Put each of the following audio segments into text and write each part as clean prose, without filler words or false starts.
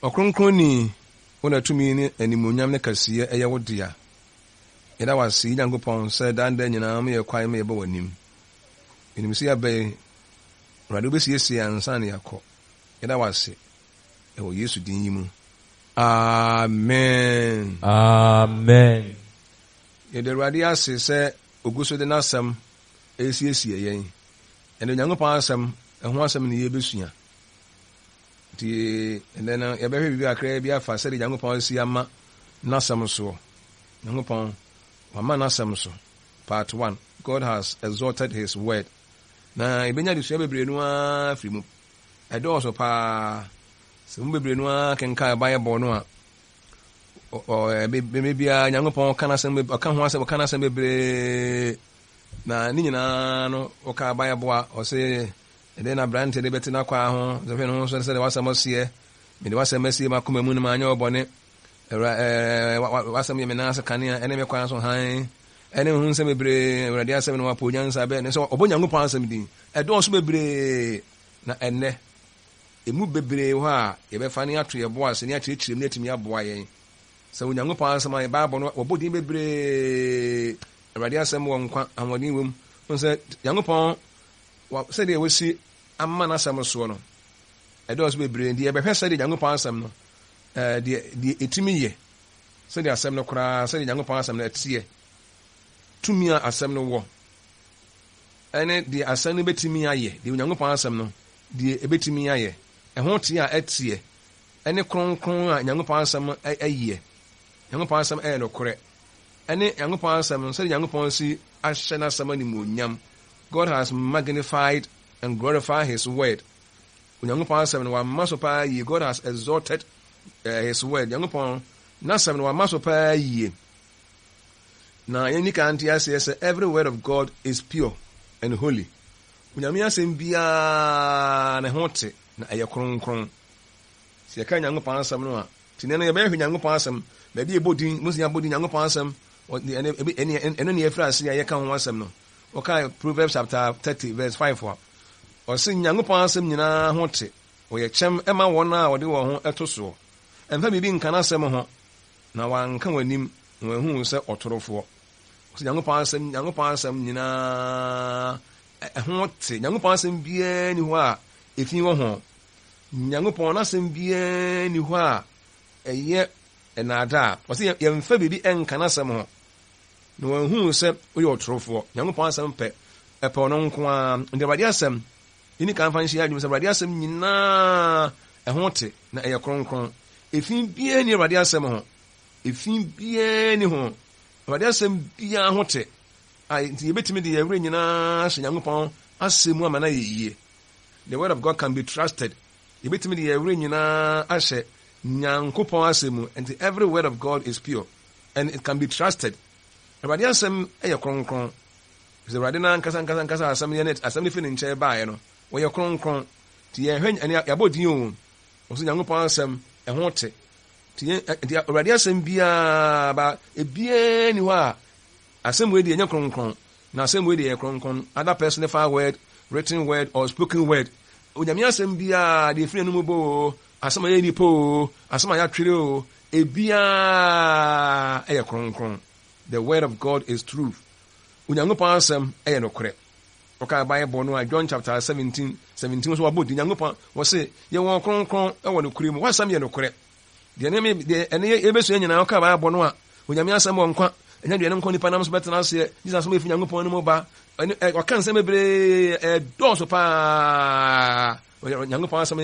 Okronkroni wona tumi ni animonyam ne kasiye eye wodia. Yeda wasi Nyankopɔn sɛ danda nyinaa me yɛkwae me yɛbɔ w'anim. Enim sɛ yɛbɛn Awurade obesiesie ansa ne yakɔ. Yeda wasi ɛwɔ Yesu din yi mu. Amen. Amen. Yɛde Awurade ase sɛ oguso de n'asɛm esiesie yɛn. Ɛno Nyankopɔn asɛm ɛho asɛm ne yɛbesua. Ti ɛnna yɛbɛhwɛ bibi akra bi afa sɛ de Nyankopɔn asi ama n'asɛm so. Nyankopɔn wama n'asɛm so. Part 1. God has exalted his word. Na ibenya de sua bebree no a firi mu. Ɛdɔɔso paa. Sɛ mu bebree no a kenka Bible no a bebia Nyankopɔn kana asɛm ɔka ho asɛm ɔka asɛm bebree. Na ne nyinaa no ɔka Bible a ɔsɛ ɛdɛ na brante de bɛte na kwa ho zɛfɛ no so sɛ de wasɛm ɔseɛ me de wasɛm asie makoma mu no ma anya ɔbɔne wasɛm yɛ me nan ase kanea ɛne me kwan so han ɛne ho nsɛm bebree Awurade asɛm no wapo nyansa bɛ ne sɛ ɔbɔ Nyankopɔn asɛm din ɛdɔɔso bebree na ɛnnɛ emu bebree hɔ a yɛbɛfa ne ato yɛboa sɛ ne akyerɛkyerɛm ne atumi aboa yɛn sɛ Onyankopɔn asɛm a Bible no wɔbɔ din bebree Awurade asɛm wɔ nkwa ahoɔden wɔ mu sɛ Nyankopɔn sɛdeɛ wɔsi ama n'asɛm soɔ no ɛdɔɔso bebree deɛ yɛbɛhwɛ sɛdeɛ Nyankopɔn asɛm no deɛ ɛtumi yɛ sɛdeɛ asɛm no koraa sɛdeɛ Nyankopɔn asɛm no ɛteɛ tumi a asɛm no wɔ ɛne deɛ asɛm no bɛtumi ayɛ deɛ Onyankopɔn asɛm no deɛ ɛbɛtumi ayɛ ɛho te a ɛteɛ ɛne kronkron a Nyankopɔn asɛm ɛyɛ Nyankopɔn asɛm ɛyɛ nokorɛ ɛne Nyankopɔn asɛm no sɛdeɛ Nyankopɔn si ahyɛ n'asɛm animuonyam. God has magnified and glorified his word. Onyankopɔn asɛm no wama so paa yie. God has exalted his word. Nyankopɔn n'asɛm no wama so paa yie. Na yɛn nika ante aseɛ sɛ every word of God is pure and holy. Onyame asɛm biara ne ho te na ɛyɛ kronkron. Sɛ yɛka Nyankopɔn asɛm no a tinɛ no yɛbɛhwɛ Nyankopɔn asɛm baabi ɛbɔ din musia bɔ din Nyankopɔn asɛm ɛno ne yɛfiri ase a yɛka ho asɛm no. Okay, Proverbs chapter 30 verse 5 wa. Ɔsɛ Nyankopɔn asɛm nyinaa ho te. Ɔyɛ kyɛm ɛma wɔn a wɔde wɔn ho ɛto soɔ. Ɛmfa biribi nka n'asɛm ho na wanka w'anim na wahu sɛ ɔtorofoɔ. Ɔsɛ Nyankopɔn asɛm nyinaa ɛho te. Nyankopɔn asɛm biara ni hɔ a efi wɔ ho. Nyankopɔn asɛm biara ni hɔ a ɛyɛ ɛnaadaa. Ɔsɛ yɛmfa biribi ɛnka n'asɛm ho. Na wɔnhu sɛ woyɛ ɔtorofoɔ. Nyankopɔn asɛm pɛ ɛpɛ ɔno nko a nti Awurade asɛm yɛni ka mfa nhyia adwuma sɛ Awurade asɛm nyinaa ɛho te na ɛyɛ kronkron. Efi biara ni Awurade asɛm ho. Efi biara ni ho. Awurade asɛm biara ho te. Nti yɛbɛtumi de yɛwerɛ nyinaa hyɛ Nyankopɔn asɛm mu ama na yɛ yie. The word of God can be trusted. Yɛbɛtumi de yɛwerɛ nyinaa ahyɛ Nyankopɔn asɛm mu. And every word of God is pure and it can be trusted. Awurade asɛm ɛyɛ kronkron. Sɛ Awurade na nkasa asɛm ne fi ne nkyɛn baeɛ no wɔyɛ kronkron. Nti yɛhwɛ yɛabɔ din o. Ɔsɛ Nyankopɔn asɛm ɛho te. Nti Awurade asɛm biara ba ebiara ni hɔ a asɛm wei deɛ ɛnyɛ kronkron na asɛm wei deɛ ɛyɛ kronkron. Other personified word, written word or spoken word. Onyame asɛm biara deɛ ɛfiri no mu bɔ asɛm a ɛyɛ nipa o asɛm a yɛatwerɛ o ebiara ɛyɛ kronkron. The word of God is truth. Onyankopɔn asɛm ɛyɛ nokorɛ. Ɔka Bible no a John chapter 17 so wabɔ di Nyankopɔn wɔse yɛwɔ kronkron ɛwɔ nokorɛ mu. Wasɛm yɛ nokorɛ. Deɛ ɛne yɛbɛsua nyinaa ɔka Bible no a Onyame asɛm wɔ nkwa. Ɛnyɛ deɛ ne nkɔ nipa nam so bɛtena aseɛ. Jesus asɛm ɛfi Nyankopɔn no mu ba. Ɔka nsɛm bebree ɛdɔɔso paa. Onyankopɔn asɛm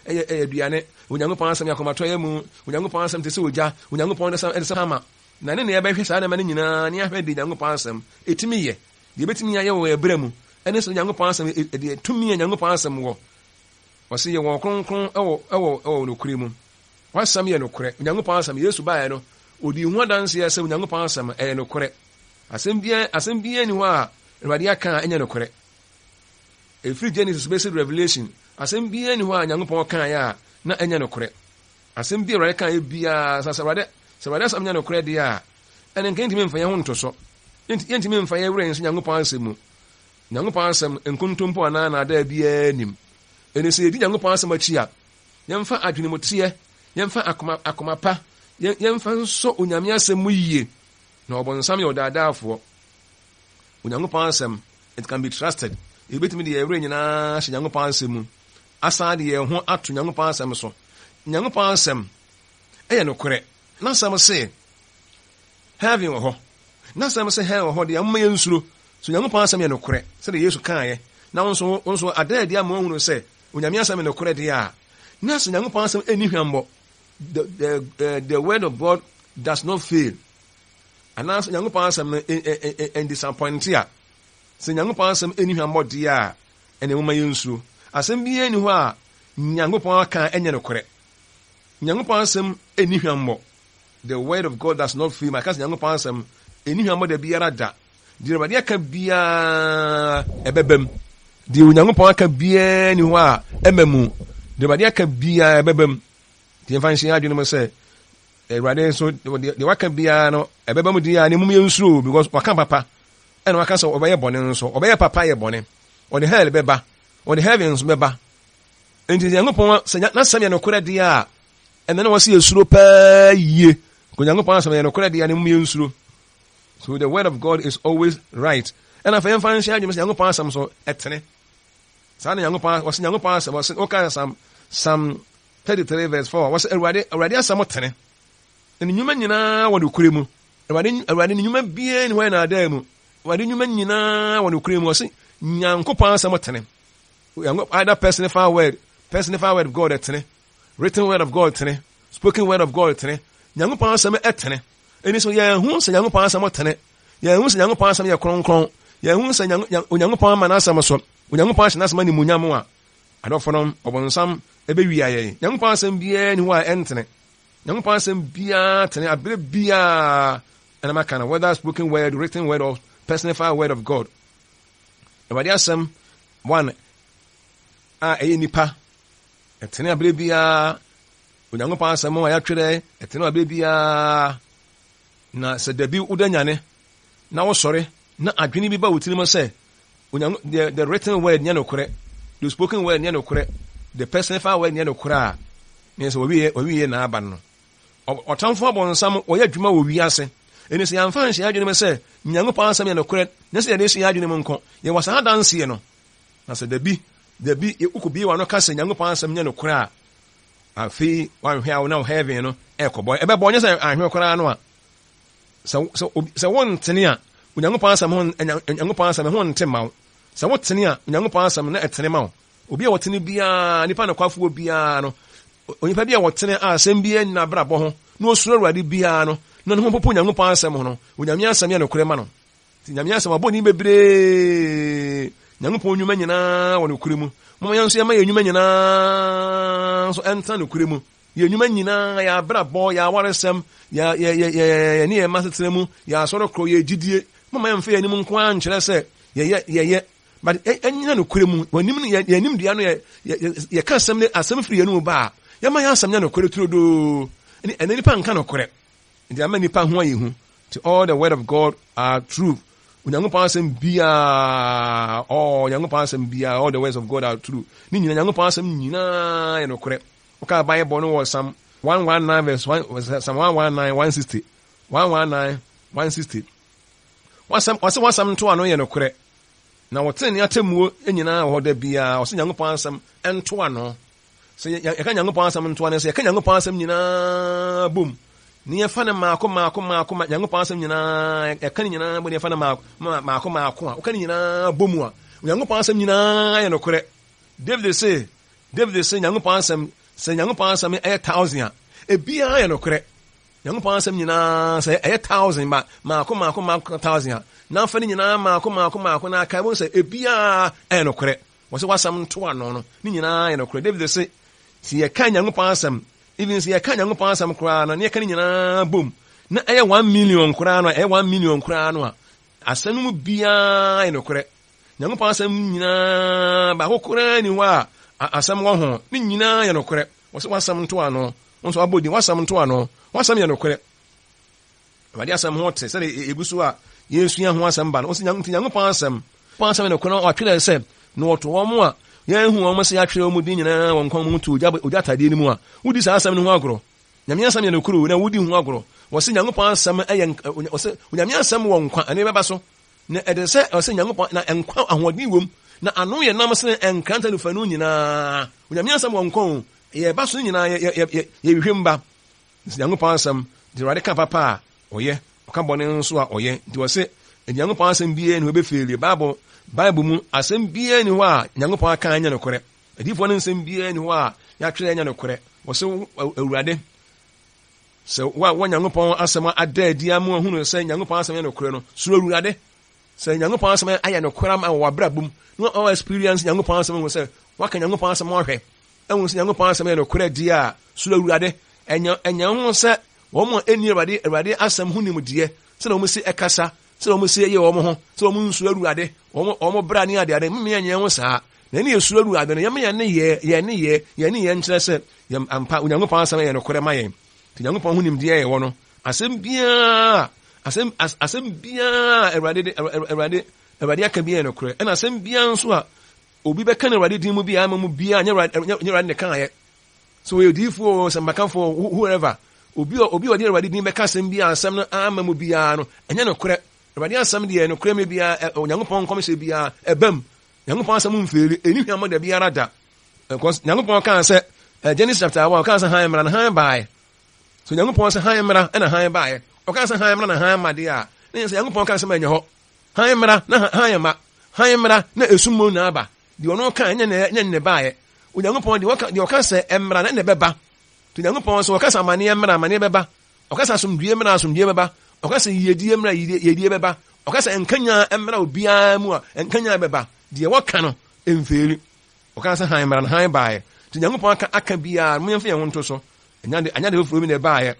ɛyɛ aduane. Onyankopɔn asɛm yɛ akɔmatɔ yɛ mu. Onyankopɔn asɛm te sɛ ogya. Onyankopɔn ɛde sɛ hama. Na ne yɛbɛhwɛ saa nneɛma no nyinaa ne yɛahwɛ de Nyankopɔn asɛm ɛtumi yɛ deɛ ɛbɛtumi ayɛ wɔ ɛberɛ mu ɛne sɛ Nyankopɔn asɛm deɛ tumi yɛ Nyankopɔn asɛm wɔ wɔse yɛwɔ kronkron ɛwɔ nokorɛ mu. Wasɛm yɛ nokorɛ. Onyankopɔn asɛm Yesu baeɛ no ɔdi ho adanseɛ sɛ Onyankopɔn asɛm ɛyɛ nokorɛ. Asɛm biara ni hɔ a Awurade aka a ɛnyɛ nokorɛ. Ɛfiri Genesis bɛsi Revelation asɛm biara ni hɔ a Nyankopɔn kaeɛ a na ɛnyɛ nokorɛ. Asɛm biara Awurade kaeɛ biara sɛ Awurade asɛm nyɛ nokorɛ deɛ a ɛne nka yɛntumi mfa yɛn ho nto so. Yɛntumi mfa yɛn werɛ nso Nyankopɔn asɛm mu. Nyankopɔn asɛm nkontompo anaa naadaa biara nim. Ɛne sɛ yɛdi Nyankopɔn asɛm akyi a yɛmfa adwenemuteɛ yɛmfa akoma pa yɛmfa nso onyame asɛm mu yie na ɔbɔnsam yɛ ɔdaadaafoɔ. Onyankopɔn asɛm, it can be trusted. Yɛbɛtumi de yɛwerɛ nyinaa hyɛ Nyankopɔn asɛm mu asan de yɛn ho ato Nyankopɔn asɛm so. Nyankopɔn asɛm ɛyɛ nokorɛ. N'asɛm se heaven wɔ hɔ, n'asɛm se hell wɔ hɔ, deɛ mma yɛ nsuro. So Nyankopɔn asɛm yɛ nokorɛ sɛdeɛ Yesu kaeɛ. Na nso adaadi ama wɔhunu sɛ onyame asɛm yɛ nokorɛ deɛ a na sɛ Nyankopɔn asɛm ɛnni hwammɔ. The word of God does not fail. Anaasɛ Nyankopɔn asɛm no and disappoint a sɛ Nyankopɔn asɛm ɛnni hwammɔ deɛ a ɛne mma yɛ nsuro. Asɛm biara ni hɔ a Nyankopɔn aka ɛnyɛ nokorɛ. Nyankopɔn asɛm ɛnni hwammɔ. The word of God does not fail. Maka sɛ Nyankopɔn asɛm ɛnni hwammɔ da biara da. Deɛ Awurade aka biara ɛbɛbam. Deɛ Onyankopɔn aka biara ni hɔ a ɛma mu. Deɛ Awurade aka biara ɛbɛbam. Deɛ mfa nhyɛ adwene mu sɛ Awurade nso deɛ waka biara no ɛbɛbam deɛ a ne mum yɛ nsuro because waka papa ɛna waka sɛ ɔbɛyɛ bɔne nso ɔbɛyɛ papa yɛ bɔne. Ɔde hell bɛba, ɔde heaven nso bɛba. Enti Nyankopɔn sɛ n'asɛm yɛ nokorɛ deɛ a ɛna na wɔsi esuro paa yie. Onyankopɔn asɛm yɛ nokorɛ deɛ a ne mum yɛ nsuro. So the word of God is always right. Ɛna afei mfa nhyɛ adwene sɛ Nyankopɔn asɛm so ɛtene. Saa na Nyankopɔn asɛm wɔsi ɔka Psalm 33 verse 4 wɔsi Awurade asɛm tene. Na ne nnwuma nyinaa wɔ nokorɛ mu. Awurade ne nnwuma biara ni hɔ na adaa mu. Awurade nnwuma nyinaa wɔ nokorɛ mu. Wɔsi Nyankopɔn asɛm tene. Either personified word of God tene, written word of God tene, spoken word of God tene. Nyankopɔn asɛm ɛtene. Ɛni so yɛn ho sɛ Nyankopɔn asɛm tene. Yɛn ho sɛ Nyankopɔn asɛm yɛ kronkron. Yɛn ho sɛ Onyankopɔn ama n'asɛm so. Onyankopɔn ahyɛ n'asɛm animuonyam a adɔfo no ɔbɔnsam ɛbɛwi ayɛ. Nyankopɔn asɛm biara ni hɔ a ɛntene. Nyankopɔn asɛm biara tene abere biara ɛna maka no whether spoken word, written word or personified word of God. Awurade asɛm one a ɛyɛ nipa ɛtene abere biara. Onyankopɔn asɛm a yɛatwerɛ ɛtene abere biara. Na sɛ dabi woda nyane na wosɔre na adwene bi ba wo tirim sɛ the written word nyɛ nokorɛ, the spoken word nyɛ nokorɛ, the personified word nyɛ nokorɛ a ne sɛ wɔwie na aba no. Ɔtamfo abɔnsam wɔyɛ adwuma wɔ wiase. Ɛne sɛ yɛmfa nhyɛ adwene mu sɛ Nyankopɔn asɛm yɛ nokorɛ na sɛ yɛde hyɛ adwene mu nkɔ yɛwɔ saa danseɛ no. Na sɛ dabi wokɔbie wa no ka sɛ Nyankopɔn asɛm nyɛ nokorɛ a afei wanhwɛ a wo na wo heaven no ɛkɔbɔ ɛbɛbɔ nyɛ sɛ ahwɛ koraa no a sɛ wontene a Onyankopɔn asɛm ho nte ma wo. Sɛ wotene a Onyankopɔn asɛm na ɛtene ma wo. Obi a wɔtene biara nipa na kwafoɔ biara no onipa bi a wɔtene a asɛm biara nyina brabɔ ho na osuro Awurade biara no na ne ho popo Onyankopɔn asɛm ho no Onyame asɛm yɛ nokorɛ ma no. Nti Nyame asɛm abɔ ni bebree. Nyankopɔn nnwuma nyinaa wɔ nokorɛ mu. Mo yɛn nso yɛma yɛ nnwuma nyinaa nso ɛntena nokorɛ mu. Yɛ nnwuma nyinaa yɛ abrabɔ yɛ awaresɛm yɛ ne yɛ ma setena mu yɛ asɔre korɔ yɛ gyidie. Mama yɛmfa yɛ anim nko a nkyerɛ sɛ yɛyɛ but ɛnyina nokorɛ mu. Wɔnim no yɛnim dua no yɛka asɛm ne asɛm firi yɛn mu ba a yɛma yɛ asɛm nyɛ nokorɛ turodoo. Ɛna nipa nka nokorɛ. Nti ama nipa ho ayɛ hu. To all the word of God are true. Onyankopɔn asɛm biara all the words of God are true. Ne nyina Nyankopɔn asɛm nyinaa yɛ nokorɛ. Woka Bible no wɔ Psalm 119 verse 1 Psalm 119 160 119 160 wasɛm nto ano yɛ nokorɛ. Na wɔtene ne atemmuo nyinaa wɔ hɔ da biara ɔsɛ Nyankopɔn asɛm ɛnto ano. Sɛ yɛka Nyankopɔn asɛm nto ano sɛ yɛka Nyankopɔn asɛm nyinaa bom ne yɛfa no maako Nyankopɔn asɛm nyinaa yɛka ne nyinaa bom ne yɛfa no maako a woka ne nyinaa bom a Nyankopɔn asɛm nyinaa yɛ nokorɛ. David sɛ Nyankopɔn asɛm sɛ Nyankopɔn asɛm ɛyɛ 1,000 a ebiara yɛ nokorɛ. Nyankopɔn asɛm nyinaa sɛ ɛyɛ 1,000 ba maako 1,000 a na afa ne nyinaa maako na aka bo sɛ ebiara ɛyɛ nokorɛ. Wɔsɛ wasɛm nto ano no ne nyinaa yɛ nokorɛ. David sɛ yɛka Nyankopɔn asɛm even sɛ yɛka Nyankopɔn asɛm koraa no ne yɛka ne nyinaa bom na ɛyɛ 1 million koraa no ɛyɛ 1 million koraa no a asɛm no mu biara yɛ nokorɛ. Nyankopɔn asɛm nyinaa baako koraa ni hɔ a asɛm wɔ ho ne nyinaa yɛ nokorɛ. Wɔsɛ wasɛm nto ano nso abɔdi wasɛm nto ano wasɛm yɛ nokorɛ. Awurade asɛm ho te sɛ ebu so a yɛsua ho asɛm ba no ɔsɛ Nyankopɔn asɛm yɛ nokorɛ. Ɔtwerɛ sɛ na wɔto wɔn mu a yɛn hu wɔn sɛ yɛatwerɛ wɔn din nyinaa wɔn kɔn mu to ogya tadeɛ no mu a wodi saa asɛm no ho agorɔ nyame asɛm yɛ nokoro na wodi hu agoro wɔse nyankopɔn asɛm ɛyɛ wɔse nyame asɛm wɔ nkwa ane bɛba so na ɛde sɛ wɔse nyankopɔn na nkwa ahoɔden wom na ano yɛ nam sene ɛnkranta no fa no nyinaa nyame asɛm wɔ nkwa o yɛba so nyinaa yɛhwehwɛ mba nyankopɔn asɛm de Awurade ka papa a ɔyɛ ɔka bɔne nso a ɔyɛ nti wɔse nyankopɔn asɛm biara ne wɔbɛfeelie Bible mu asɛm biara ni hɔ a nyankopɔn aka anya nokorɛ adiyifoɔ no nsɛm biara ni hɔ a yɛatwerɛ anya nokorɛ wɔse Awurade sɛ wa nyankopɔn asɛm ada adi ama ahunu sɛ nyankopɔn asɛm yɛ nokorɛ no suro Awurade sɛ nyankopɔn asɛm ayɛ nokorɛ ma wɔ abrabom na ɔwɔ experience nyankopɔn asɛm hu sɛ waka nyankopɔn asɛm ɔhwɛ ɛhu sɛ nyankopɔn asɛm yɛ nokorɛ di a suro Awurade ɛnya ho sɛ wɔn a ɛni Awurade asɛm ho nimdeɛ sɛ na wɔn si ɛkasa sɛ wɔn si ɛyɛ wɔn ho sɛ wɔn nsuro Awurade wɔn bra ne adeade mmea nyɛ ho saa na ɛne yɛ suro Awurade no yɛn yɛ nkyerɛ sɛ ampa nyankopɔn asɛm yɛ nokorɛ ma yɛn nti nyankopɔn ho nimdeɛ yɛ wɔ no asɛm biara Awurade aka biara yɛ nokorɛ ɛna asɛm biara nso a obi bɛka no Awurade din mu biara ama mu biara nyɛ Awurade ne ka yɛ so wɔyɛ odiyifoɔ sɛ mmakamfoɔ whoever obi ɔde Awurade din bɛka asɛm biara asɛm no ama mu biara no ɛnyɛ nokorɛ Awurade asɛm deɛ nokorɛ me biara Nyankopɔn nkɔmhyɛ biara ɛbam Nyankopɔn asɛm mfeeri ɛni hwɛ da biara da because Nyankopɔn kaa sɛ Genesis chapter 1 kaa sɛ han mmara na han baeɛ so Nyankopɔn sɛ han mmara ɛna han baeɛ ɔkaa sɛ han mmara na han ma deɛ a ne sɛ Nyankopɔn kaa sɛ ma nyɛ hɔ han mmara na han ma han mmara na esum mo na aba deɛ ɔno kaa nyɛ ne baeɛ Onyankopɔn deɛ ɔka sɛ mmara na ne bɛba to Nyankopɔn sɛ ɔka sɛ amanneɛ mmara amanneɛ bɛba ɔka sɛ asomdwie mmara asomdwie bɛba ɔka sɛ yidie mmara yidie bɛba ɔka sɛ nkanya mmara obiara mu a nkanya bɛba deɛ wɔka no mfeeri ɔka sɛ han mmara na han baeɛ to Nyankopɔn aka biara mo yɛmfa yɛn ho nto so anya de foforo mi na baeɛ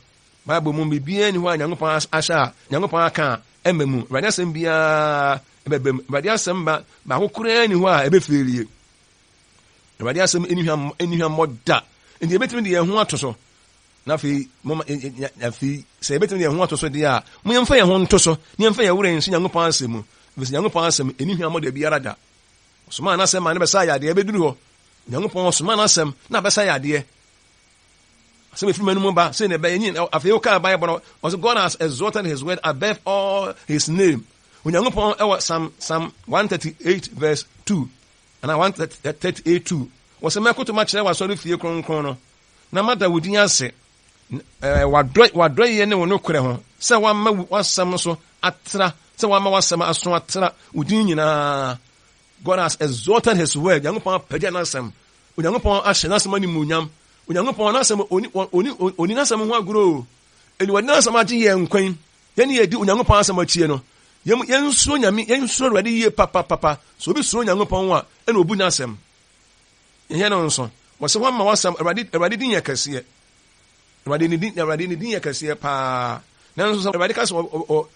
Bible mu bibiara ni hɔ a Nyankopɔn ahyɛ a Nyankopɔn aka ɛma mu Awurade asɛm biara ɛbɛbam Awurade asɛm baako koraa ni hɔ a ɛbɛfeerie Awurade asɛm ɛni hwɛ mmɔ da nti yɛbɛtumi de yɛn ho ato so na afei sɛ yɛbɛtumi de yɛn ho ato so deɛ a mo yɛmfa yɛn ho nto so ne yɛmfa yɛn wura nso Nyankopɔn asɛm mu ɛfiri sɛ Nyankopɔn asɛm ɛni hwɛ mmɔ da biara da ɔsoma n'asɛm ma ne bɛsa yɛ adeɛ ɛbɛduru hɔ Nyankopɔn ɔsoma n'asɛm na bɛsa yɛ adeɛ asɛm ɛfiri manu mu ba sɛ ne bɛyɛ nyi afei wokaa Bible no ɔsɛ God has exalted his word above all his name Onyankopɔn ɛwɔ Psalm 138 verse 2 ana 138 2 wɔsɛ mɛkoto makyerɛ w'asɔre fie kronkron no na mada wo din ase wadɔ yɛ ne wo nokorɛ ho sɛ wama w'asɛm so atra sɛ wama w'asɛm aso atra wo din nyinaa God has exalted his word Nyankopɔn apagya n'asɛm Onyankopɔn ahyɛ n'asɛm animuonyam Onyankopɔn n'asɛm oni n'asɛm ho agorɔ ɛni wɔde n'asɛm agye yɛn nkwan yɛne yɛdi Onyankopɔn asɛm akyie no yɛnsuro Nyame yɛnsuro Awurade yie papapapa so obi suro Onyankopɔn a ɛna obu n'asɛm yɛn no nso wɔsɛ wɔn ma wɔsɛm Awurade din yɛ kɛseɛ Awurade ne din yɛ kɛseɛ paa nanso sɛ Awurade ka sɛ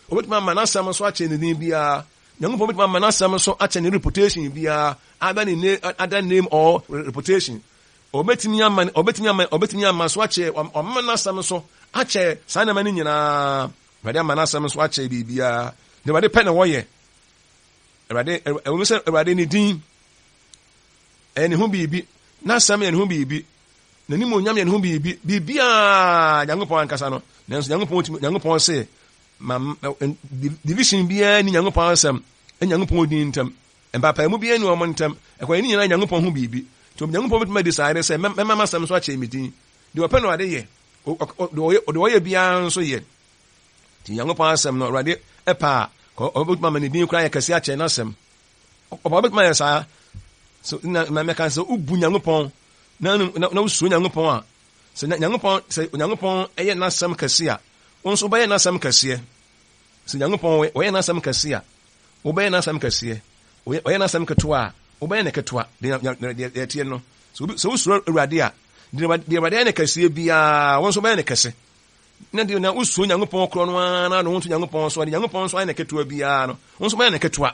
obetumi ama n'asɛm so akyɛ ne din biara Nyankopɔn obetumi ama n'asɛm so akyɛ ne reputation biara other name or reputation obetumi ama so akyɛ ɔma n'asɛm so akyɛ saa nneɛma no nyinaa Awurade ama n'asɛm so akyɛ biribiara de Awurade pɛ na wɔyɛ Awurade ne din ɛne ho biribi n'asɛm yɛ ne ho biribi n'anim onyam yɛ ne ho biribiara Nyankopɔn ankasa no nanso Nyankopɔn se division biara ni Nyankopɔn asɛm Nyankopɔn din ntam mpapa mu biara ni wɔn ntam ɛkwan ni nyinaa Nyankopɔn ho biribi to Nyankopɔn betuma decide sɛ mɛma asɛm so akyɛ me din de ɔpɛ no ade yɛ de ɔyɛ biara nso yɛ ti Nyankopɔn asɛm no Awurade ɛpa ɔbɛtuma ma ne din koraa yɛ kɛse akyɛ n'asɛm ɔbɛtuma yɛ saa so na mɛka sɛ ubu Nyankopɔn na usuro Nyankopɔn a sɛ Nyankopɔn ɛyɛ n'asɛm kɛse a wo nso wobɛyɛ n'asɛm kɛseɛ sɛ Nyankopɔn ɔyɛ n'asɛm kɛse a wobɛyɛ n'asɛm kɛseɛ ɔyɛ n'asɛm ketewa a wobɛyɛ ne ketewa deɛ ɛteɛ no sɛ wosuro Awurade a deɛ Awurade yɛ ne kɛseɛ biara wo nso wobɛyɛ ne kɛse na deɛ na wosuro Nyankopɔn korɔ no ara na wo nso Nyankopɔn so de Nyankopɔn so ayɛ ne ketewa biara no wo nso wobɛyɛ ne ketewa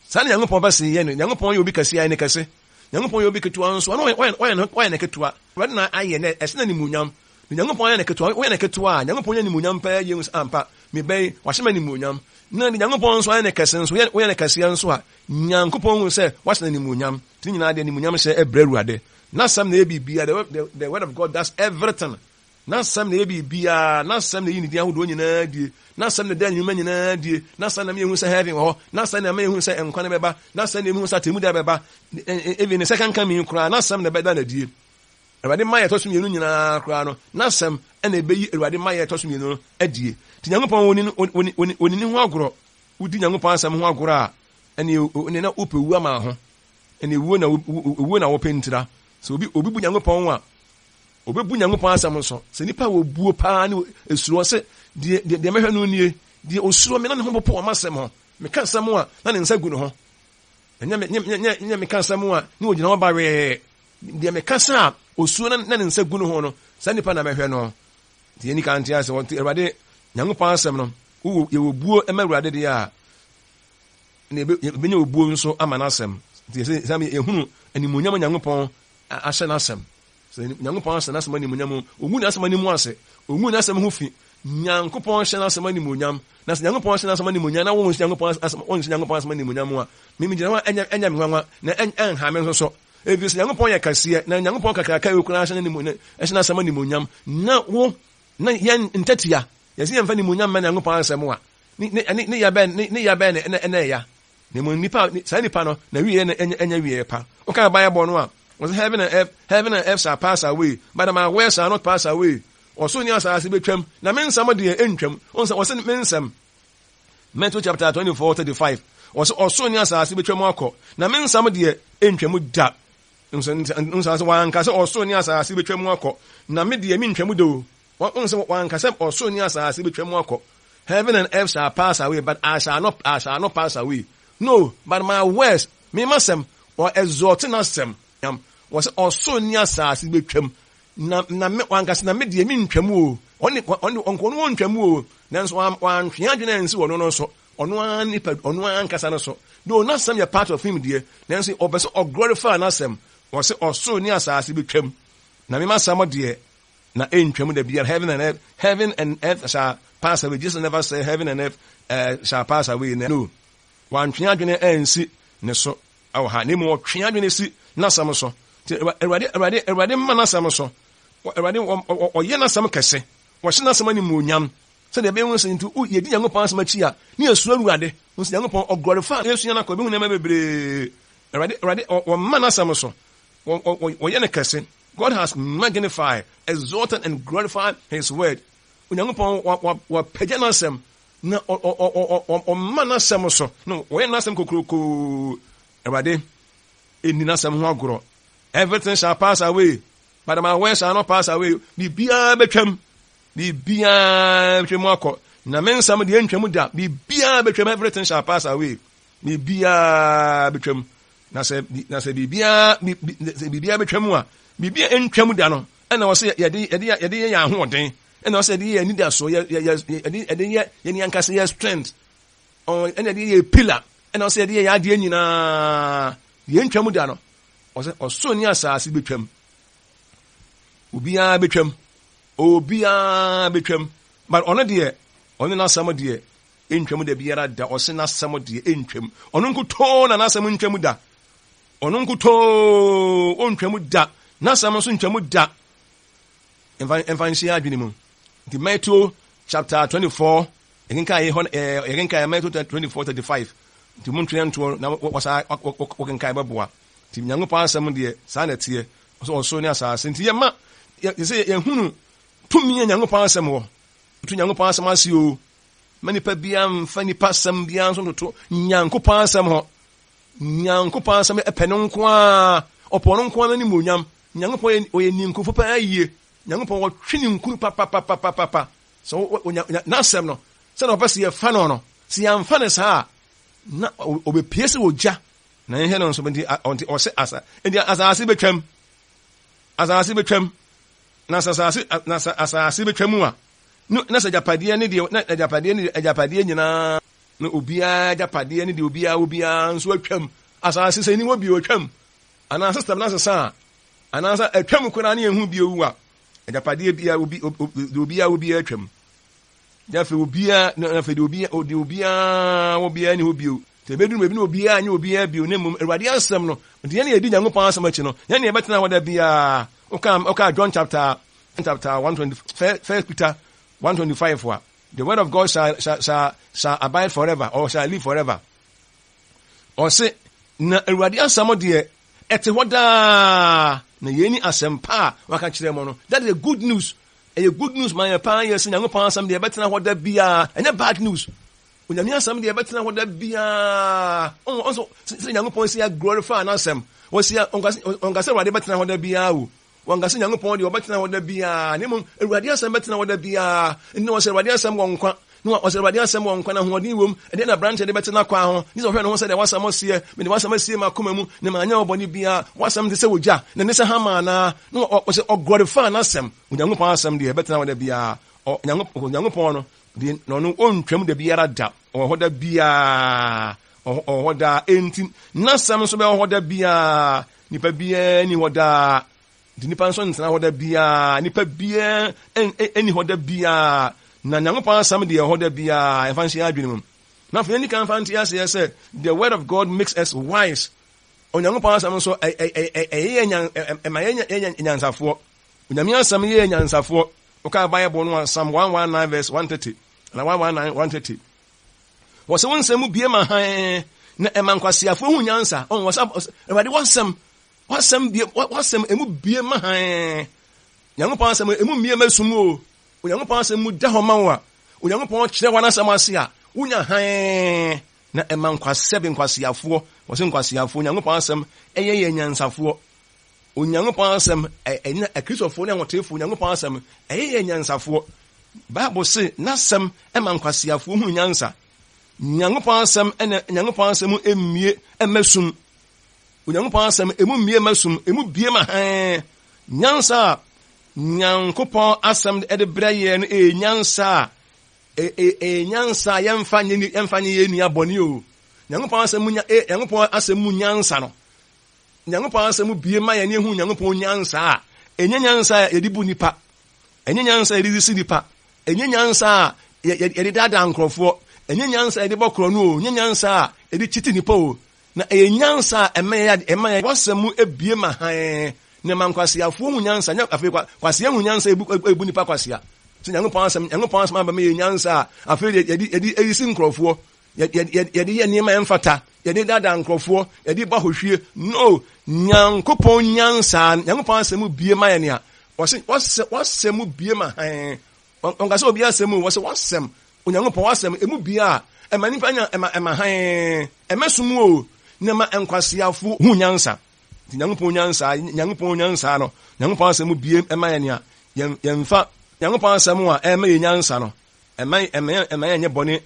saa ne Nyankopɔn bɛsɛ yɛ no Nyankopɔn yɛ obi kɛse ayɛ ne kɛse Nyankopɔn yɛ obi ketewa nso ɔyɛ ne ketewa Awurade na ayɛ ne ɛsɛ na nimuonyam Nyankopɔn yɛ ne ketewa ɔyɛ ne ketewa a Nyankopɔn yɛ nimuonyam pɛɛ yɛ nso ampa mebɛyi wahyɛ ma nimuonyam na de Nyankopɔn nso ayɛ ne kɛse nso ɔyɛ ne kɛseɛ nso a Nyankopɔn hu sɛ wahyɛ na nimuonyam ti nyinaa de nimuonyam hyɛ ɛbrɛ Awurade na asɛm na yɛ biribiara the word of God does everything na sam na ebi bia na sam na yini dia ho do nyina die na sam na da nyuma nyina die na sam na me hu sa heaven ho na sam na me hu sa enkwane beba na sam na me hu sa temu da beba even the second coming kura na sam na beda na die Awurade maye to so mienu nyina kura no na sam na ebeyi Awurade maye to so mienu no adie ti Nyankopɔn oni ho agoro udi Nyankopɔn asam ho agoro a ene na opewu ama ho ene wuo na wopentira so obi bu Nyankopɔn a obebu Nyankopɔn asam so se nipa wo buo pa ne esuro se de mehwe no nie de osuro me na ne ho popo ma asam ho me ka asam a na ne nsa gu no ho nya me ka asam a ne ogina ho ba we de me ka sa osuro na ne nsa gu no ho no sa nipa na mehwe no de ni kan tia se won Awurade Nyankopɔn asam no ye wo buo e ma Awurade de a ne be nya obuo nso ama na asam de se sam ehunu animonyam Nyankopɔn ahye na asam Nyankopɔn asɛ n'asɛm ani munyam ogu n'asɛm ani mu ase ogu n'asɛm ho fi Nyankopɔn hyɛ n'asɛm ani munyam na sɛ Nyankopɔn hyɛ n'asɛm ani munyam na wɔn hyɛ Nyankopɔn asɛm ani munyam a mimi gyina hɔ enya me nwanwa na enha me nso so ebi sɛ Nyankopɔn yɛ kɛseɛ na Nyankopɔn kakraka yɛ kura hyɛ n'ani munyam hyɛ n'asɛm ani munyam na wo na yɛn ntatia yɛsɛ yɛn fa ni munyam ma Nyankopɔn asɛm a ne ya bɛ ne ya ne mu nipa saa nipa no na wiye na enya wiye pa o ka ba ya bɔ no a was heaven and earth shall pass away, but my words shall not pass away. Or soon as I see between na men somebody entrim, was in mensam. Matthew chapter 24:35. Or soon as I see between Marco. Na men somebody entrim da. One case or soon as I see between Marco. Na media mean tremudo. One case or soon as I see between Marco. Heaven and earth shall pass away, but I shall not pass away. No, but my words, me masem, or exhorting us them. Was also near Sassy between one cast na media mean tremu, only one tremu, then one fiangenance or no so, on one nipper, on one casanoso. Though not some your part of him, dear, Nancy or glorify Nassam, was also near Sassy between Namima Sama dear, na ain't tremu the beer heaven and earth shall pass away. Just never say heaven and earth shall pass away. No, one fiangene and see, Neso, our name or fiangene see, Nassam so. Erade mana sam so erade o ye na sam kese wo hye na sam ani muonyam se de be hu se ntu ye di Nyankopɔn asam achi a ne asu awurade wo se Nyankopɔn o glorify yesu na ko be hu na bebre erade o mana sam so o ye na kese. God has magnified, exalted and glorified his word. Nyankopɔn wa pagya na sam na o mana sam so no wo ye na sam kokroko erade eni na sam ho agoro. Everything shall pass away, but my words shall not pass away. Bibia betwem akɔ. Na men sam de entwem da. Bibia betwem, everything shall pass away. Bibia betwem. Na se bibia betwem a. Bibia entwem da no. Ɛna wɔse yɛde yɛ ahoɔden. Ɛna wɔse yɛde yɛ anida so yɛde yɛ ankasa yɛ strength. Ɛna yɛde yɛ pillar. Ɛna wɔse yɛde yɛ adeɛ nyinaa. Yɛ entwem da no. Ɔso ni asase betwam obiara betwam but ɔno deɛ ɔno n'asɛm deɛ entwam da biara da ɔse n'asɛm deɛ entwam ɔno nkutoo na n'asɛm ntwam da ɔno nkutoo ontwam da n'asɛm nso ntwam da ɛmfa nhyia adwene mu nti Matthew chapter 24 yɛkenka Matthew 24:35 nti mu ntwene nto na wɔsa wɔkenka bɛboa nti Nyankopɔn asɛm deɛ saa na tie ɔso ne asase nti yɛma yɛsɛ yɛhunu tumi Nyankopɔn asɛm wɔ to Nyankopɔn asɛm ase o ma nipa bia mfa nipa asɛm bia nso toto Nyankopɔn asɛm hɔ Nyankopɔn asɛm ɛpɛ no nko a ɔpɔ no nko a n'anim onyam Nyankopɔn ɔyɛ ninkufo paa yie Nyankopɔn wɔtwe ne nkuru papapapapapa so n'asɛm no sɛ na ɔpɛ sɛ yɛfa no sɛ yɛmfa no saa na ɔbɛpie sɛ wɔgya na yɛhɛ no nso ɔse asa enti asase betwam na asase betwam a na sɛ agyapadeɛ ne deɛ na agyapadeɛ nyinaa na obiara agyapadeɛ ne deɛ obiara nso atwam asase sɛ ni wɔ bi otwam ana system na sesa ana sa atwam koraa ne yɛhu bi owu a agyapadeɛ bia obiara atwam jafe obiara na fe obiara ne ho bio tebedu mebi na obiara anya obiara bio ne mum Awurade asɛm no de ne yɛdi Nyankopɔn asɛm akyi no ne yɛbɛtena hɔ da bia oka John chapter chapter 120, 1 Peter 125. The word of God shall abide forever, or shall live forever. Or say, na Awurade asɛm de ɛte hɔ daa na yɛni asɛm pa waka kyerɛ mo no. That is a good news. A good news man pa yes Nyankopɔn asɛm de ɛbɛtena hɔ da bia. Ɛnyɛ bad news. Onyame asɛm de ɛbɛtena hɔ da bia. Also sɛ Nyankopɔn sɛ glorify na asɛm. Wɔsia ɔnkasɛ Awurade bɛtena hɔ da bia o. Wɔnkasɛ Nyankopɔn de ɔbɛtena hɔ da bia. Ne mo Awurade asɛm bɛtena hɔ da bia. Ɛne wɔsɛ Awurade asɛm wɔ nkwa. No, was Awurade asɛm wɔ nkwa na hoɔden wom. Ɛde na branch de bɛtena kwa ho. Ni sɛ ɔhwɛ no ho sɛ de wasɛm ɔseɛ. Me de wasɛm asie ma koma mu na ma anya ɔbɔne bia. Wasɛm de sɛ wogya. Na ne sɛ hama na. No ɔsɛ ɔglorify na asɛm. Onyankopɔn asɛm de bɛtena hɔ da bia. Onyankopɔn no de no ɔntwam da biara da. Ɔhɔ da bia. Ɔhɔ da enti. Na asɛm nso bɛ ɔhɔ da bia. Nipa bia ni hɔ da. Di nipa nso ntena hɔ da bia. Nipa bia ɛni hɔ da bia. Na Nyankopɔn asɛm de ɛhɔ da bia ɛfa nhyɛ adwene mu. Na afei ni kan fa nte ase sɛ the word of God makes us wise. Onyankopɔn asɛm nso ɛyɛ nyansafoɔ. Onyame asɛm yɛ nyansafoɔ. Oka Bible no Psalm 119 verse 130 na 119 130. Wɔsɛ wɔn nsɛm bie ma han na ɛma nkwasiafo hu nyansa. Awurade wasɛm emu bie ma han. Nyankopɔn asɛm emu mie masum o. Onyankopɔn asɛm mu da hɔ ma wo a Onyankopɔn kyerɛ wɔn asɛm ase a wonya han na ɛma nkwasiafoɔ wɔsɛ nkwasiafoɔ Onyankopɔn asɛm ɛyɛ yɛ nyansafoɔ. Onyankopɔn asɛm ɛnyɛ akristofoɔ ne ahotefoɔ Onyankopɔn asɛm ɛyɛ yɛ nyansafoɔ. Bible say n'asɛm ɛma nkwasiafoɔ hu nyansa. Onyankopɔn asɛm ɛna Onyankopɔn asɛm emie ɛmasum. Onyankopɔn asɛm emu mie masum emu bie ma han nyansa Nyankopɔn asɛm de brɛ yɛ no nyansa nyansa yɛmfa nye nua bɔne o. Nyankopɔn asɛm mu nyansa no. Nyankopɔn asɛm bie ma yɛ ne hu Nyankopɔn nyansa a ɛnyɛ nyansa yɛde bu nipa. Ɛnyɛ nyansa yɛde si nipa. Ɛnyɛ nyansa yɛde dada nkrɔfoɔ. Ɛnyɛ nyansa yɛde bɔ korɔ no o. Ɛnyɛ nyansa yɛde chiti nipa o. Na ɛyɛ nyansa ɛma yɛ wasɛm mu ebie ma han. Ne man kwasiafoɔ hu nyansa nya afei kwasia hu nyansa ebu nipa kwasia. So Nyankopɔn asɛm aba me yɛ nyansa afei yɛde eyisi nkrɔfoɔ yɛde yɛ nneɛma ɛmfata yɛde dada nkrɔfoɔ yɛde ba hohwie no Nyankopɔn nyansa Nyankopɔn asɛm bie ma yɛ nea wasɛm bie ma han ɔnkasɛ obi asɛm wɔsɛ wasɛm Onyankopɔn wasɛm emu bie a ɛma nipa nya ɛma han ɛmɛsum o ne ma nkwasiafoɔ hu nyansa. Nyankopɔn nyansa no Nyankopɔn asɛm bie ɛma yɛ nea yɛmfa Nyankopɔn asɛm a ɛma yɛ nyansa no ɛma yɛ bɔne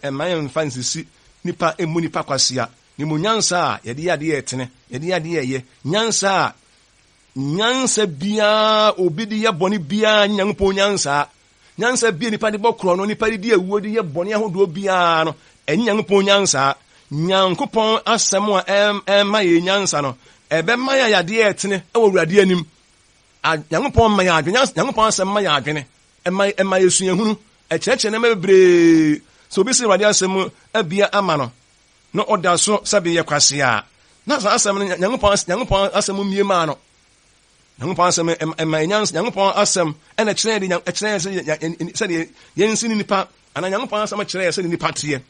ɛma yɛ mfa nsisi nipa emu nipa kwasia ne mu nyansa a yɛde yɛ ade yɛtene yɛde yɛ ade yɛ nyansa a nyansa bia obi de yɛ bɔne bia nyansa bia nipa de bɔ korɔ no nipa de awuo de yɛ bɔne ahodoɔ bia no ɛne Nyankopɔn nyansa Nyankopɔn asɛm a ɛma yɛ nyansa no ɛbɛma yɛ yadeɛ ɛtene ɛwɔ Awurade anim. Nyankopɔn ma yɛ adwene Nyankopɔn asɛm ma yɛ adwene ɛma yɛ suahunu ɛkyerɛkyerɛ ne ma bebree. So obi sɛ Awurade asɛm abia ama no na ɔda so sɛbe yɛ kwasia na saa asɛm no Nyankopɔn asɛm mie ma no. Nyankopɔn asɛm ɛma nyansa Nyankopɔn asɛm ɛna kyerɛ sɛ yɛnsi nipa ana Nyankopɔn asɛm kyerɛ sɛ nipa teɛ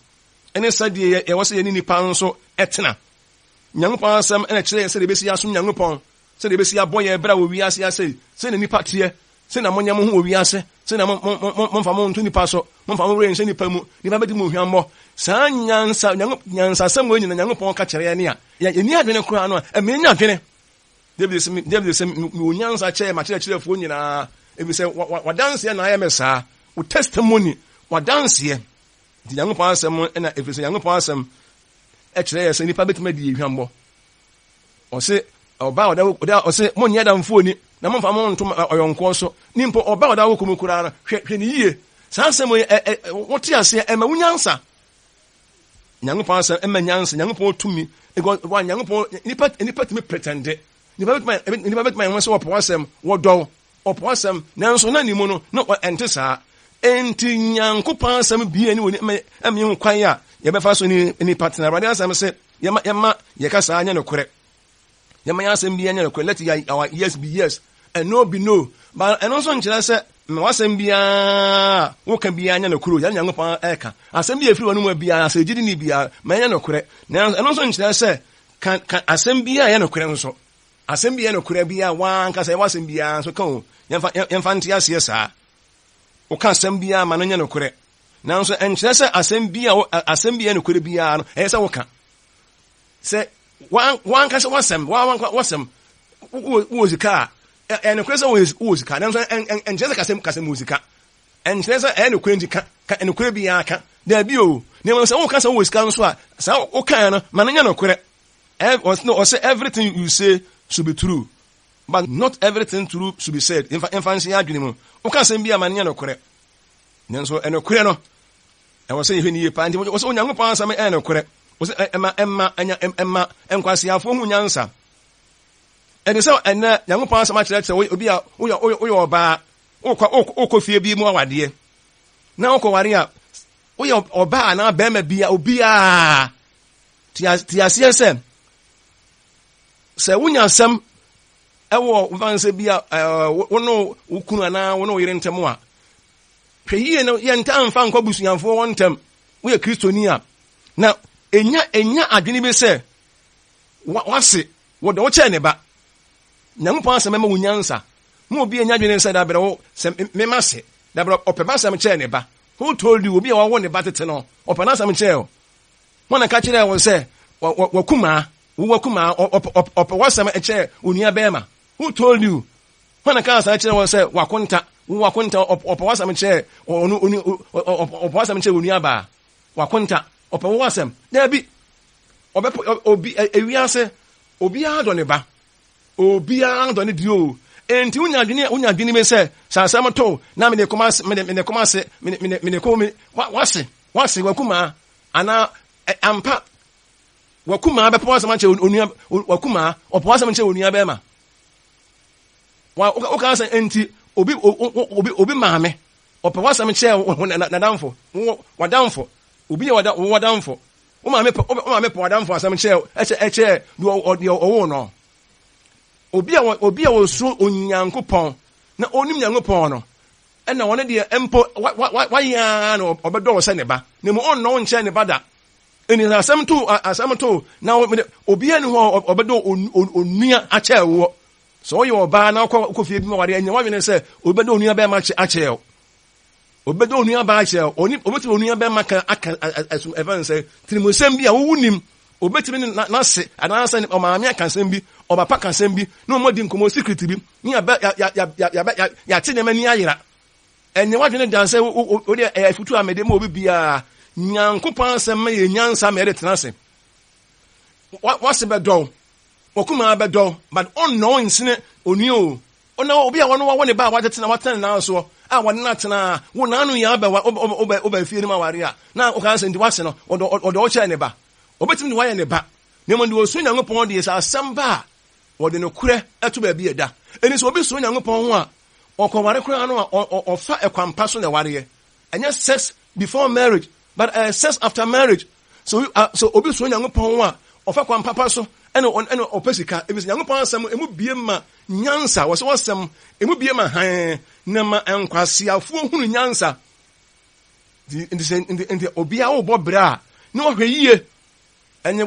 ɛne sɛdeɛ yɛwɔ sɛ yɛne nipa nso ɛtena. Nyankopɔn asɛm ɛna kyerɛ sɛ de besi asom Nyankopɔn sɛ de besi abɔ yɛ bra wɔ wiase ase sɛ ne nipa teɛ sɛ na monyam ho wɔ wiase sɛ na momfa mo nto nipa so momfa mo renhyɛ nipa mu nipa bɛdi mu hwammɔ. Saa nyansa asɛm wɔ nyina Nyankopɔn ka kyerɛ yɛ ne a yɛni adwene koraa no a ɛmenya adwene. David sɛ wo nyansa kyerɛ makyerɛkyerɛfoɔ nyinaa ebi sɛ wadanseɛ na ayɛ me saa wo testimony wadanseɛ nti Nyankopɔn asɛm ɛna ebi sɛ Nyankopɔn asɛm ɛkyerɛ yɛ sɛ nipa bɛtuma di hwammɔ. Ɔse ɔba ɔda ɔse monyɛ damfo ni na momfa mo nto ɔyɔnko so nimpo ɔba ɔda wo komu koraa no hwɛ ne yie. Saa asɛm wote ase ɛma wonyansa. Nyankopɔn asɛm ɛma nyansa Nyankopɔn tumi wa Nyankopɔn nipa tumi pretende nipa bɛtuma yɛn sɛ wɔpɔ asɛm wɔdɔw ɔpɔ asɛm nanso na nimu no na ɛnte saa. Enti Nyankopɔn asɛm bie ni wɔ ɛmi ho kwan a yɛbɛfa so ni nipa tena. Awurade asɛm sɛ yɛma yɛka saa nyɛ no korɛ. Yɛma yɛ asɛm bie nyɛ no korɛ. Let our yes be yes and no be no. ba eno so nkyerɛ sɛ me wasɛm bia wo ka bia nya no kuro ya Nyankopɔn eka asɛm bia efiri wonu mu bia sɛ gidi ni bia ma nya no korɛ na eno so nkyerɛ sɛ kan asɛm bia ya no korɛ nso asɛm bia no korɛ bia wan ka sɛ wasɛm bia so ka o yɛmfa nte aseɛ saa wo ka asɛm bia ma no nya no korɛ nanso enkyerɛ sɛ asɛm bia no korɛ bia no ɛyɛ sɛ wo ka sɛ wan ka sɛ wasɛm wo sika ɛne kure sɛ wo sika nanso enkyerɛ sɛ kasɛm wo sika enkyerɛ sɛ ɛne kure nti ka ɛne kure bia ka da bi o ne mo sɛ wo ka sɛ wo sika nso a sɛ wo ka no ma no nya no korɛ or say everything you say should be true, but not everything true should be said. In fancy adwene o ka sɛm bia ma no nya no korɛ nanso ɛne korɛ no ɛwɔ sɛ yɛhwɛ ni yie paa nti wɔ sɛ Onyankopɔn asɛm ɛne korɛ wɔ sɛ ɛma nkwasiafo hu nyansa ɛde sɛ ɛnɛ Nyankopɔn asɛm akyerɛkyerɛ obi a woyɛ ɔbaa wokɔ fie bi mu awadeɛ na wokɔ ware a woyɛ ɔbaa na bɛrima bia obiaa tiaseɛ sɛ wonya asɛm ɛwɔ mfansɛ bia wono wo kunu anaa wono wo yere ntɛm a hwɛ yie no yɛnta mfa nkɔ busuamfoɔ wɔ ntɛm woyɛ kristoni a na ɛnya adwene bi sɛ wase wɔde wo kyɛɛ ne ba Nyankopɔn asɛm ma wo nyansa mo obi anya adwene sɛ dabrɛ wo sɛ mema se dabrɛ ɔpɛ ba asɛm kyɛɛ ne ba who told you obi a wɔwɔ ne ba tete no ɔpɛ na asɛm kyɛɛ o mo na ka kyerɛ wo sɛ wakuma ɔpɛ wasɛm kyɛɛ onua bɛɛma who told you mo na ka asɛm kyerɛ wo sɛ wakonta ɔpɛ wasɛm kyɛɛ ɔpɛ wasɛm kyɛɛ onua ba wakonta ɔpɛ wasɛm na bi ɔbɛ obi ewiase obiara dɔ ne ba obiara dɔ ne dio enti unya adwene me sɛ sansam to na me ne koma se wase wakuma ana ampa wakuma bɛpɔ wasɛm kyɛ onua wakuma ɔpɔ wasɛm kyɛ onua bɛma o ka sɛ enti obi maame ɔpɛ wasɛm kyɛ nadamfo wadamfo obi yɛ wadamfo o maame pɛ wadamfo asɛm kyɛ deɛ ɔwo no obi a wɔsuro Onyankopɔn na onim Nyankopɔn no ɛna wɔne deɛ empo wayɛ no ɔbɛdɔ wɔ sɛ ne ba na mu ɔnnɔ wo nkyɛn ne ba da ɛni asɛm to na obi ani hɔ ɔbɛdɔ onua akyɛ wo so ɔyɛ ɔbaa na ɔkɔ fie bi ma wade ɛnyɛ wadwene sɛ ɔbɛdɔ onua bɛma akyɛ wo ɔbɛdɔ onua ba akyɛ wo ɔbɛtumi onua bɛma aka ɛfɛn sɛ tirimusɛm bi a wowu nim obetimi na se anaasɛ ɔmaame aka nsɛm bi ɔbapa ka nsɛm bi na ɔmɔdi nkɔmmɔ secret bi ne yɛate nneɛma ni ayera ɛnyɛ wadwene dan sɛ wode ɛyɛ afutu a mede ma obi biara Nyankopɔn asɛm ma yɛ nyansa ma yɛde tena ase wase bɛdɔw wɔkumaa bɛdɔw but ɔnnɔ nsene onua o ɔna obi a wɔne ba a watena na so a wɔne na tena wo na anu yɛ ɔba fie no ma ware a na ɔka sɛ nti wase no ɔdɔ ɔkyɛ ne ba obetimi de wayɛ ne ba na mo de osu Nyankopɔn de yɛ asɛm ba a wɔde no korɛ ɛto baabi ɛda ɛni sɛ obi so Nyankopɔn ho a ɔkɔware koraa no a ɔfa ɛkwampa so na wareɛ ɛnyɛ sex before marriage but sex after marriage so obi so Nyankopɔn ho a ɔfa kwampapa so ɛna ɔpɛ sika ebi sɛ Nyankopɔn asɛm emu bie ma nyansa wɔsɛ wɔsɛm emu bie ma han na ma nkwasiafoɔ hunu nyansa nti obi a wobɔ bra a na ɔhwɛ yie ɛnyɛ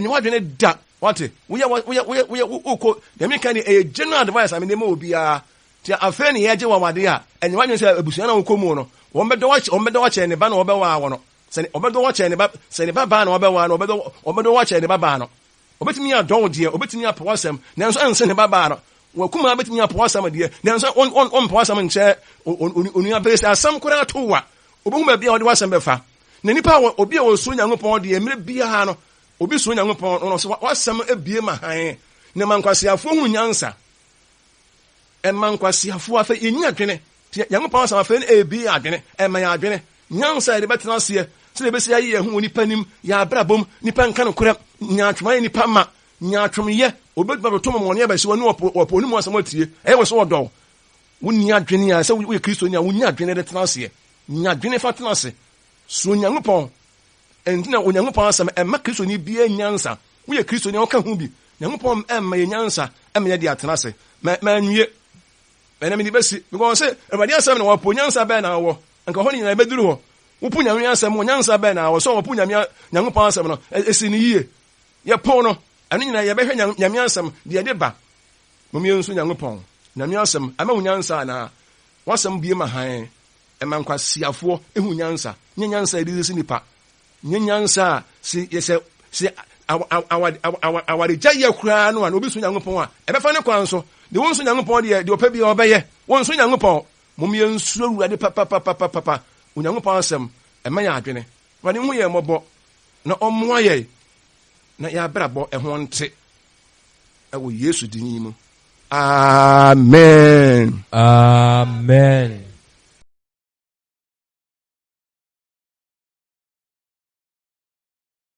wadwene da wate woyɛ uko dɛmi ka ni ɛyɛ general advice a mede ma obiara nti afei ne yɛgye wawade a ɛnyɛ wadwene sɛ abusua na wokɔ mu no wɔmbɛdɔ wakyɛ ne ba na wɔbɛwaa wɔ no sɛ ɔbɛdɔ wakyɛ ne ba sɛ ne ba baa na wɔbɛwaa no ɔbɛdɔ wakyɛ ne ba baa no obetumi adɔw deɛ obetumi apɔ wasɛm nanso ɛnsɛ ne ba baa no wakuma betumi apɔ wasɛm deɛ nanso ɔmpɔ wasɛm nkyɛ onua bɛyɛ sɛ asɛm koraa to wa obehu baabi a wɔde wasɛm bɛfa na nipa obi a wɔso Nyankopɔn deɛ mmere biara no obi so Nyankopɔn no so wasɛm abie ma han na mankwasiafo hu nyansa mankwasiafo afa yɛnya adwene Nyankopɔn asɛm afa no ebie adwene ɛma yɛ adwene nyansa yɛde bɛtena aseɛ sɛ yɛbɛsi ayi yɛn ho nipa nim yɛ abrabom nipa nka no korɛ nyaatwoma yɛ nipa ma nyaatwomyɛ obɛtuma bɛtɔ mɔmɔne abɛsi wɔ ne wɔpɔ onimu asɛm atie ɛyɛ wɔ sɛ wɔdɔw wonni adwene a sɛ woyɛ kristoni a wonni adwene de tena aseɛ nya adwene fa tena ase so Nyankopɔn ɛntina Onyankopɔn asɛm ɛma kristoni bia nyansa woyɛ kristoni a woka ho bi Nyankopɔn ɛma yɛ nyansa ɛma yɛ de atena ase ma nwie ɛnam di bɛsi because sɛ awurade asɛm na wɔpo nyansa bɛn na awɔ nka hɔ ne nyinaa bɛduru hɔ wopo nyame asɛm wɔ nyansa bɛn na awɔ so wɔpo nyankopɔn asɛm no ɛsi ne yie yɛpɔn no ɛno nyinaa yɛbɛhwɛ nyame asɛm deɛ de ba momyɛ nso nyankopɔn nyame asɛm ama wo nyansa anaa wasɛm bie ma han ɛma nkwasiafoɔ ehu nyansa nye nyansa ɛde si nipa nye nyansa si yɛsɛ si awaregya yɛ koraa no a na obi so nyankopɔn a ɛbɛfa ne kwan so de wɔn so nyankopɔn deɛ ɔpɛ bi ɔbɛyɛ wɔn so nyankopɔn momyɛ nso awurade papapapapa onyankopɔn asɛm ɛma yɛ adwene wade ho yɛ mmɔbɔ na ɔmmoa yɛ na yɛabrabɔ ɛho nte ɛwɔ yesu din mu amen.